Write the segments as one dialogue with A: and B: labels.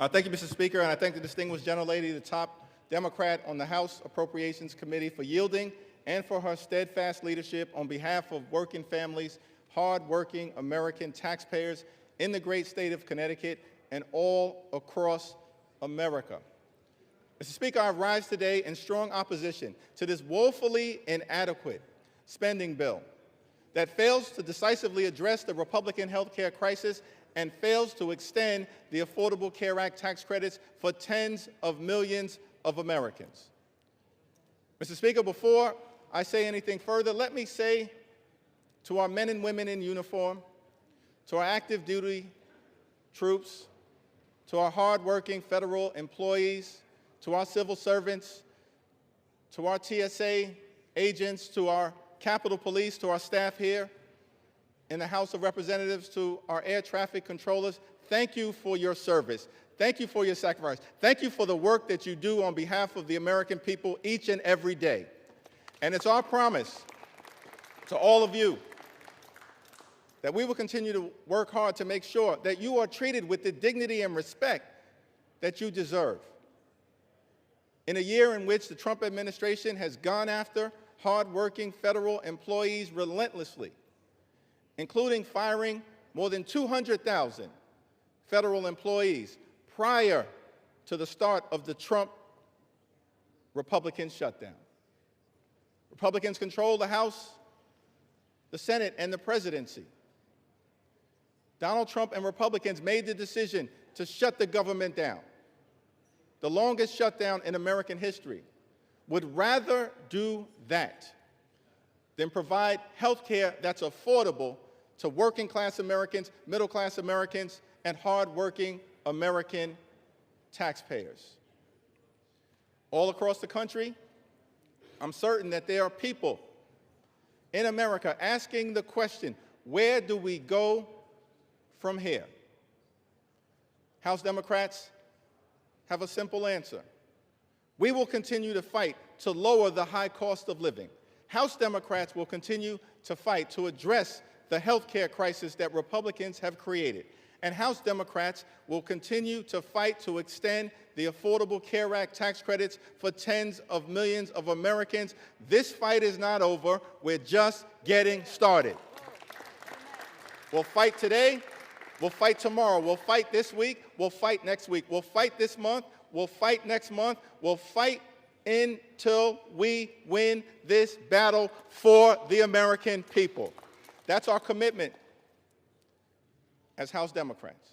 A: Thank you, Mr. Speaker, and I thank the distinguished gentlelady, the top Democrat on the House Appropriations Committee, for yielding and for her steadfast leadership on behalf of working families, hard-working American taxpayers in the great state of Connecticut and all across America. Mr. Speaker, I rise today in strong opposition to this woefully inadequate spending bill that fails to decisively address the Republican health care crisis and fails to extend the Affordable Care Act tax credits for tens of millions of Americans. Mr. Speaker, before I say anything further, let me say to our men and women in uniform, to our active duty troops, to our hardworking federal employees, to our civil servants, to our TSA agents, to our Capitol Police, to our staff here in the House of Representatives, to our air traffic controllers, thank you for your service. Thank you for your sacrifice. Thank you for the work that you do on behalf of the American people each and every day. And it's our promise to all of you that we will continue to work hard to make sure that you are treated with the dignity and respect that you deserve. In a year in which the Trump administration has gone after hardworking federal employees relentlessly, including firing more than 200,000 federal employees prior to the start of the Trump Republican shutdown. Republicans control the House, the Senate, and the presidency. Donald Trump and Republicans made the decision to shut the government down, the longest shutdown in American history. Would rather do that than provide health care that's affordable to working class Americans, middle class Americans, and hardworking American taxpayers. All across the country, I'm certain that there are people in America asking the question, where do we go from here? House Democrats have a simple answer. We will continue to fight to lower the high cost of living. House Democrats will continue to fight to address the health care crisis that Republicans have created. And House Democrats will continue to fight to extend the Affordable Care Act tax credits for tens of millions of Americans. This fight is not over. We're just getting started. We'll fight today. We'll fight tomorrow. We'll fight this week. We'll fight next week. We'll fight this month. We'll fight next month. We'll fight until we win this battle for the American people. That's our commitment as House Democrats.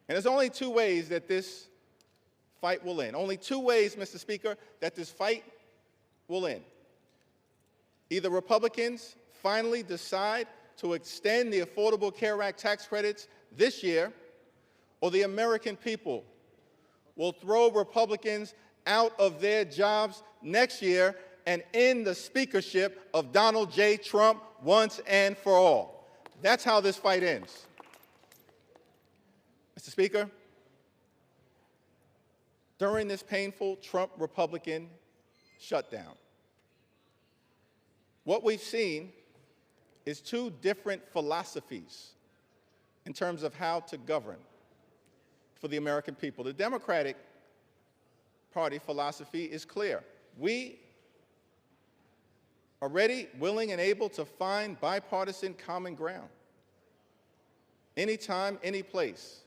A: And there's only two ways that this fight will end. Only two ways, Mr. Speaker, that this fight will end. Either Republicans finally decide to extend the Affordable Care Act tax credits this year, or the American people will throw Republicans out of their jobs next year and end the speakership of Donald J. Trump once and for all. That's how this fight ends. Mr. Speaker, during this painful Trump Republican shutdown, what we've seen is two different philosophies in terms of how to govern for the American people. The Democratic Party philosophy is clear. We are ready, willing, and able to find bipartisan common ground anytime, any place,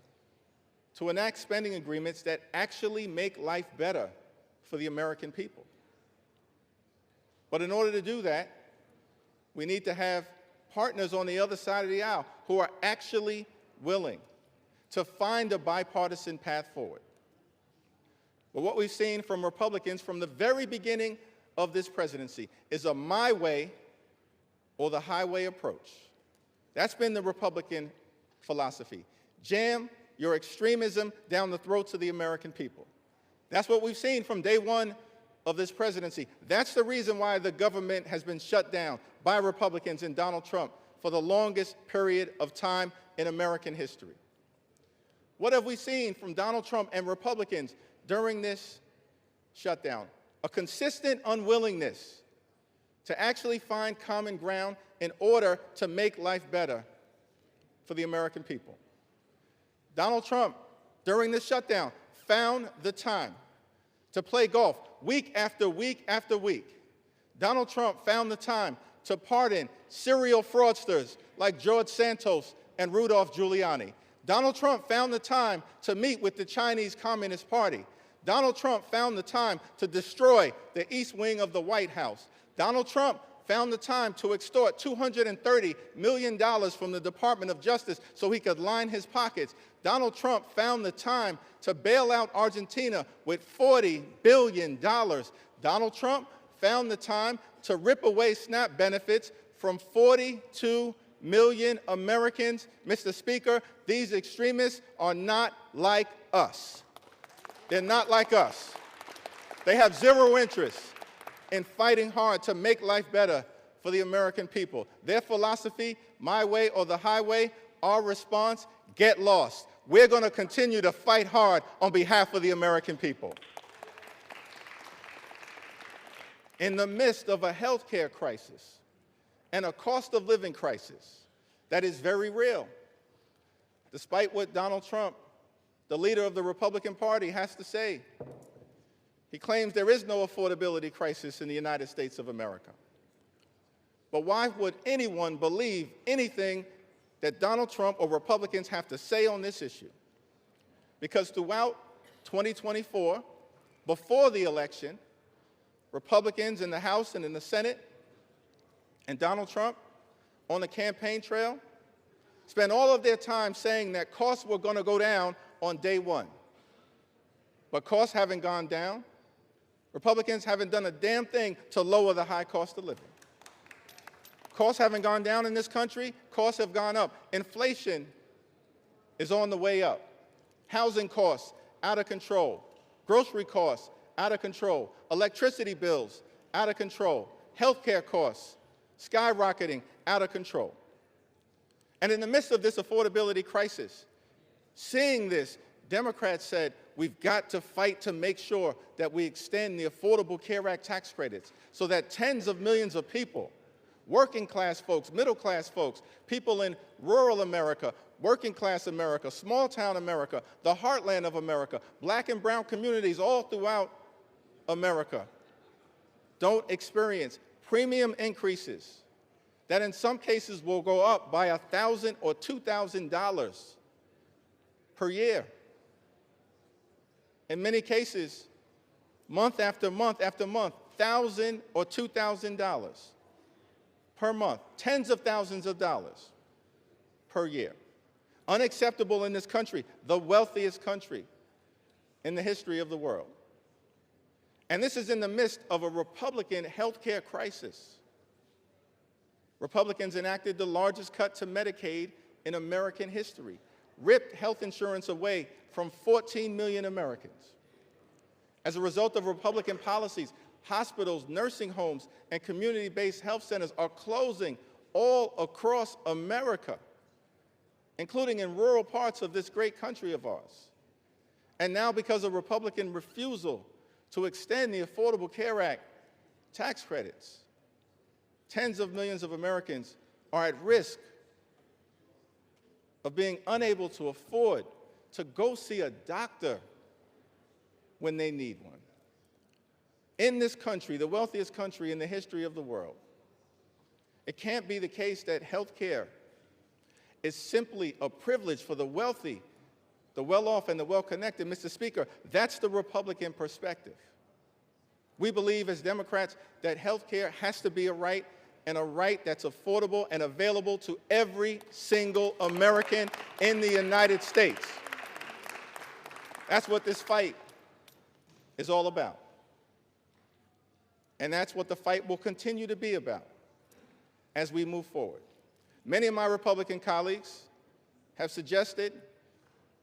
A: to enact spending agreements that actually make life better for the American people. But in order to do that, we need to have partners on the other side of the aisle who are actually willing to find a bipartisan path forward. But what we've seen from Republicans from the very beginning of this presidency is a my way or the highway approach. That's been the Republican philosophy. Jam your extremism down the throats of the American people. That's what we've seen from day one of this presidency. That's the reason why the government has been shut down by Republicans and Donald Trump for the longest period of time in American history. What have we seen from Donald Trump and Republicans during this shutdown? A consistent unwillingness to actually find common ground in order to make life better for the American people. Donald Trump during the shutdown, found the time to play golf week after week after week. Donald Trump found the time to pardon serial fraudsters like George Santos and Rudolph Giuliani. Donald Trump found the time to meet with the Chinese Communist Party. Donald Trump found the time to destroy the East Wing of the White House. Donald Trump found the time to extort $230 million from the Department of Justice so he could line his pockets. Donald Trump found the time to bail out Argentina with $40 billion. Donald Trump found the time to rip away SNAP benefits from 42 million Americans. Mr. Speaker, these extremists are not like us. They're not like us. They have zero interest in fighting hard to make life better for the American people. Their philosophy, my way or the highway, our response, get lost. We're going to continue to fight hard on behalf of the American people. In the midst of a health care crisis and a cost of living crisis that is very real, despite what Donald Trump, the leader of the Republican Party, has to say. He claims there is no affordability crisis in the United States of America. But why would anyone believe anything that Donald Trump or Republicans have to say on this issue? Because throughout 2024, before the election, Republicans in the House and in the Senate and Donald Trump on the campaign trail spent all of their time saying that costs were going to go down on day one. But costs haven't gone down. Republicans haven't done a damn thing to lower the high cost of living. Costs haven't gone down in this country. Costs have gone up. Inflation is on the way up. Housing costs out of control. Grocery costs out of control. Electricity bills out of control. Healthcare costs skyrocketing out of control. And in the midst of this affordability crisis, seeing this, Democrats said, we've got to fight to make sure that we extend the Affordable Care Act tax credits so that tens of millions of people, working class folks, middle class folks, people in rural America, working class America, small town America, the heartland of America, black and brown communities all throughout America, don't experience premium increases that in some cases will go up by $1,000 or $2,000 per year. In many cases, month after month after month, $1,000 or $2,000 per month, tens of thousands of dollars per year. Unacceptable in this country, the wealthiest country in the history of the world. And this is in the midst of a Republican health care crisis. Republicans enacted the largest cut to Medicaid in American history, ripped health insurance away from 14 million Americans. As a result of Republican policies, hospitals, nursing homes, and community-based health centers are closing all across America, including in rural parts of this great country of ours. And now, because of Republican refusal to extend the Affordable Care Act tax credits, tens of millions of Americans are at risk of being unable to afford to go see a doctor when they need one. In this country, the wealthiest country in the history of the world, it can't be the case that health care is simply a privilege for the wealthy, the well-off, and the well-connected. Mr. Speaker, that's the Republican perspective. We believe as Democrats that health care has to be a right, and a right that's affordable and available to every single American in the United States. That's what this fight is all about. And that's what the fight will continue to be about as we move forward. Many of my Republican colleagues have suggested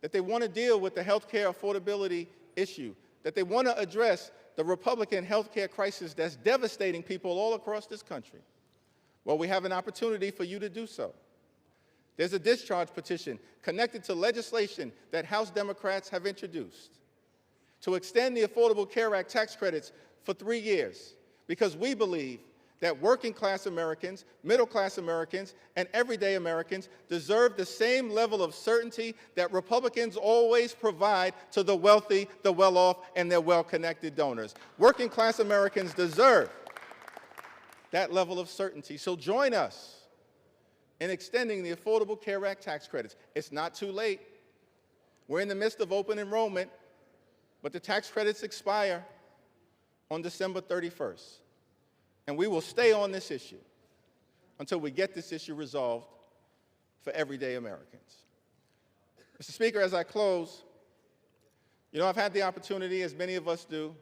A: that they want to deal with the health care affordability issue, that they want to address the Republican health care crisis that's devastating people all across this country. Well, we have an opportunity for you to do so. There's a discharge petition connected to legislation that House Democrats have introduced to extend the Affordable Care Act tax credits for 3 years, because we believe that working class Americans, middle class Americans, and everyday Americans deserve the same level of certainty that Republicans always provide to the wealthy, the well-off, and their well-connected donors. Working class Americans deserve that level of certainty. So join us in extending the Affordable Care Act tax credits. It's not too late. We're in the midst of open enrollment, but the tax credits expire on December 31st. And we will stay on this issue until we get this issue resolved for everyday Americans. Mr. Speaker, as I close, you know, I've had the opportunity, as many of us do,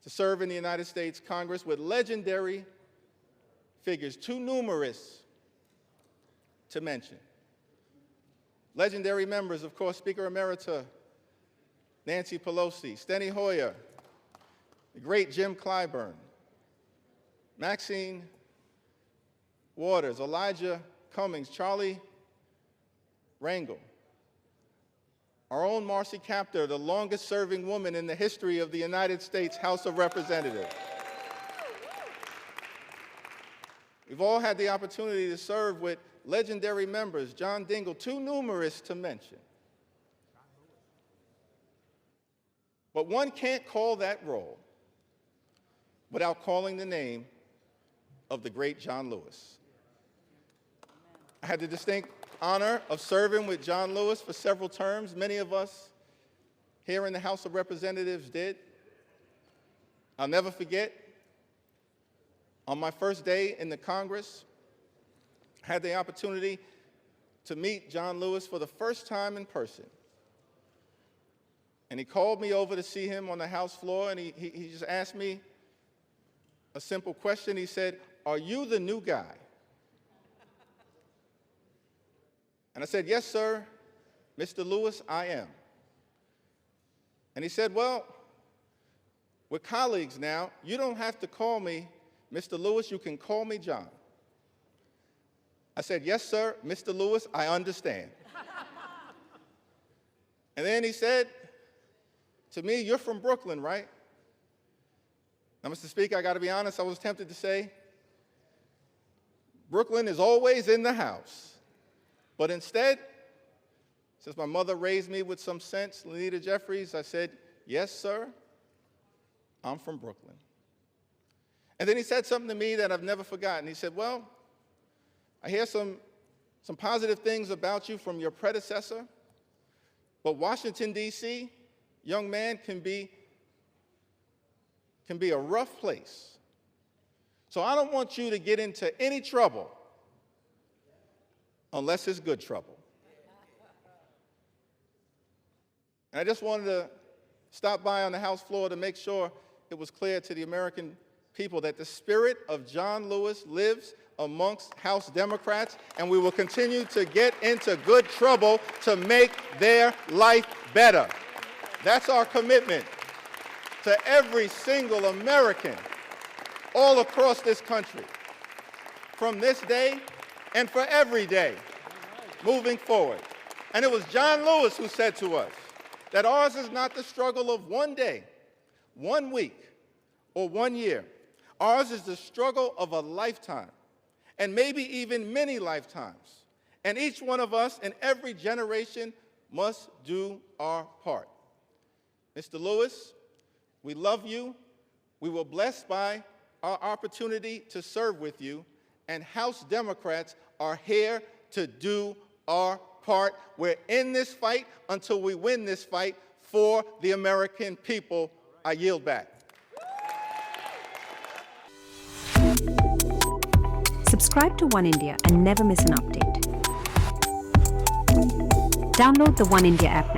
A: to serve in the United States Congress with legendary figures, too numerous to mention. Legendary members, of course, Speaker Emerita Nancy Pelosi, Steny Hoyer, the great Jim Clyburn, Maxine Waters, Elijah Cummings, Charlie Rangel, our own Marcy Kaptur, the longest-serving woman in the history of the United States House of Representatives. We've all had the opportunity to serve with legendary members, John Dingell, too numerous to mention. But one can't call that role without calling the name of the great John Lewis. I had the distinct honor of serving with John Lewis for several terms. Many of us here in the House of Representatives did. I'll never forget, on my first day in the Congress, I had the opportunity to meet John Lewis for the first time in person. And he called me over to see him on the House floor, and he just asked me a simple question. He said, "Are you the new guy?" And I said, "Yes, sir, Mr. Lewis, I am." And he said, "Well, we're colleagues now. You don't have to call me Mr. Lewis, you can call me John." I said, "Yes, sir, Mr. Lewis, I understand." And then he said to me, "You're from Brooklyn, right?" Now, Mr. Speaker, I got to be honest, I was tempted to say, Brooklyn is always in the house. But instead, since my mother raised me with some sense, Leader Jeffries, I said, "Yes, sir, I'm from Brooklyn." And then he said something to me that I've never forgotten. He said, "Well, I hear some positive things about you from your predecessor, but Washington, D.C., young man, can be a rough place. So I don't want you to get into any trouble unless it's good trouble." And I just wanted to stop by on the House floor to make sure it was clear to the American people that the spirit of John Lewis lives amongst House Democrats, and we will continue to get into good trouble to make their life better. That's our commitment to every single American all across this country, from this day and for every day moving forward. And it was John Lewis who said to us that ours is not the struggle of one day, 1 week, or 1 year. Ours is the struggle of a lifetime, and maybe even many lifetimes. And each one of us in every generation must do our part. Mr. Lewis, we love you. We were blessed by our opportunity to serve with you, and House Democrats are here to do our part. We're in this fight until we win this fight for the American people. I yield back.
B: Subscribe to One India and never miss an update. Download the One India app now.